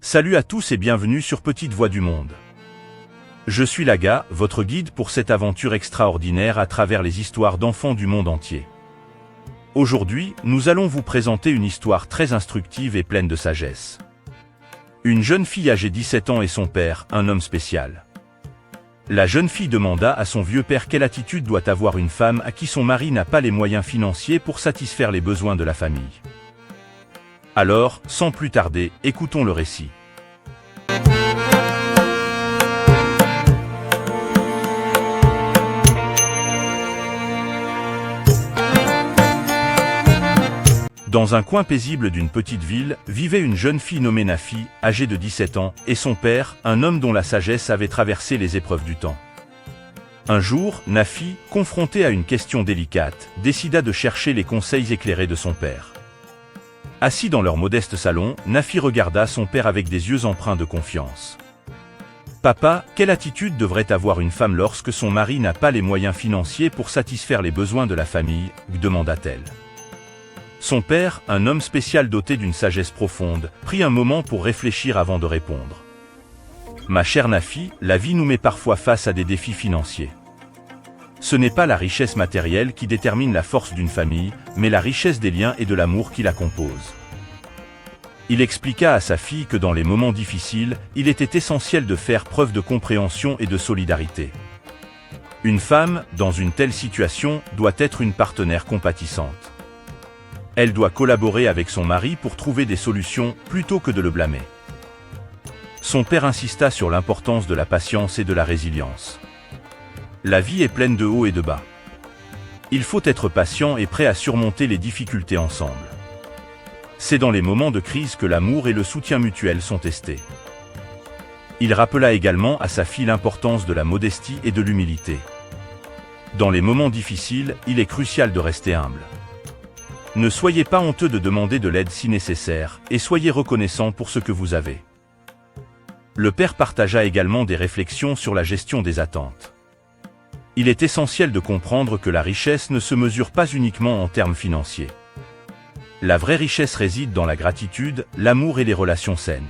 Salut à tous et bienvenue sur Petite Voix du Monde. Je suis Laga, votre guide pour cette aventure extraordinaire à travers les histoires d'enfants du monde entier. Aujourd'hui, nous allons vous présenter une histoire très instructive et pleine de sagesse. Une jeune fille âgée 17 ans et son père, un homme spécial. La jeune fille demanda à son vieux père quelle attitude doit avoir une femme à qui son mari n'a pas les moyens financiers pour satisfaire les besoins de la famille. Alors, sans plus tarder, écoutons le récit. Dans un coin paisible d'une petite ville, vivait une jeune fille nommée Nafi, âgée de 17 ans, et son père, un homme dont la sagesse avait traversé les épreuves du temps. Un jour, Nafi, confrontée à une question délicate, décida de chercher les conseils éclairés de son père. Assis dans leur modeste salon, Nafi regarda son père avec des yeux empreints de confiance. « Papa, quelle attitude devrait avoir une femme lorsque son mari n'a pas les moyens financiers pour satisfaire les besoins de la famille ?» demanda-t-elle. Son père, un homme spécial doté d'une sagesse profonde, prit un moment pour réfléchir avant de répondre. « Ma chère Nafi, la vie nous met parfois face à des défis financiers. Ce n'est pas la richesse matérielle qui détermine la force d'une famille, mais la richesse des liens et de l'amour qui la composent. » Il expliqua à sa fille que dans les moments difficiles, il était essentiel de faire preuve de compréhension et de solidarité. Une femme, dans une telle situation, doit être une partenaire compatissante. Elle doit collaborer avec son mari pour trouver des solutions, plutôt que de le blâmer. Son père insista sur l'importance de la patience et de la résilience. La vie est pleine de hauts et de bas. Il faut être patient et prêt à surmonter les difficultés ensemble. C'est dans les moments de crise que l'amour et le soutien mutuel sont testés. Il rappela également à sa fille l'importance de la modestie et de l'humilité. Dans les moments difficiles, il est crucial de rester humble. Ne soyez pas honteux de demander de l'aide si nécessaire, et soyez reconnaissant pour ce que vous avez. Le père partagea également des réflexions sur la gestion des attentes. Il est essentiel de comprendre que la richesse ne se mesure pas uniquement en termes financiers. La vraie richesse réside dans la gratitude, l'amour et les relations saines.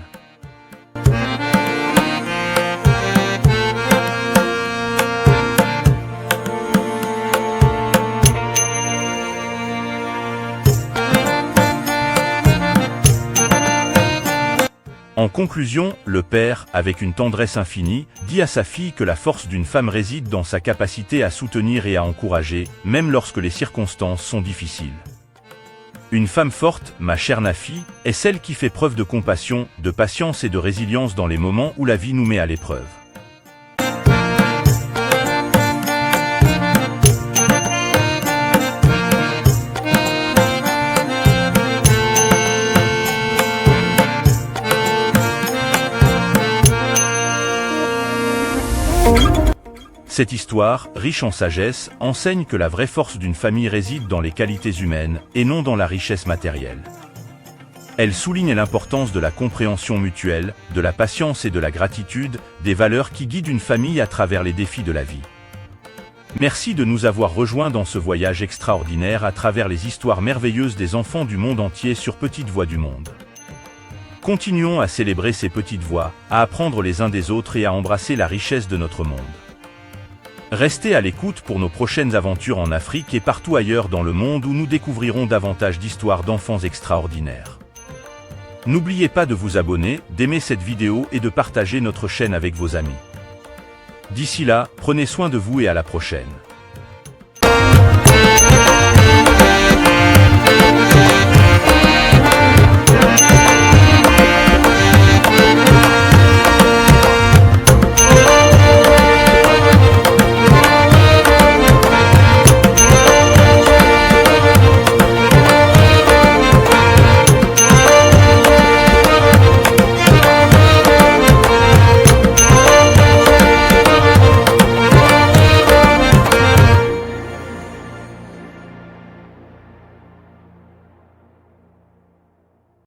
En conclusion, le père, avec une tendresse infinie, dit à sa fille que la force d'une femme réside dans sa capacité à soutenir et à encourager, même lorsque les circonstances sont difficiles. Une femme forte, ma chère Nafi, est celle qui fait preuve de compassion, de patience et de résilience dans les moments où la vie nous met à l'épreuve. Cette histoire, riche en sagesse, enseigne que la vraie force d'une famille réside dans les qualités humaines, et non dans la richesse matérielle. Elle souligne l'importance de la compréhension mutuelle, de la patience et de la gratitude, des valeurs qui guident une famille à travers les défis de la vie. Merci de nous avoir rejoints dans ce voyage extraordinaire à travers les histoires merveilleuses des enfants du monde entier sur Petite Voix du Monde. Continuons à célébrer ces petites voix, à apprendre les uns des autres et à embrasser la richesse de notre monde. Restez à l'écoute pour nos prochaines aventures en Afrique et partout ailleurs dans le monde où nous découvrirons davantage d'histoires d'enfants extraordinaires. N'oubliez pas de vous abonner, d'aimer cette vidéo et de partager notre chaîne avec vos amis. D'ici là, prenez soin de vous et à la prochaine.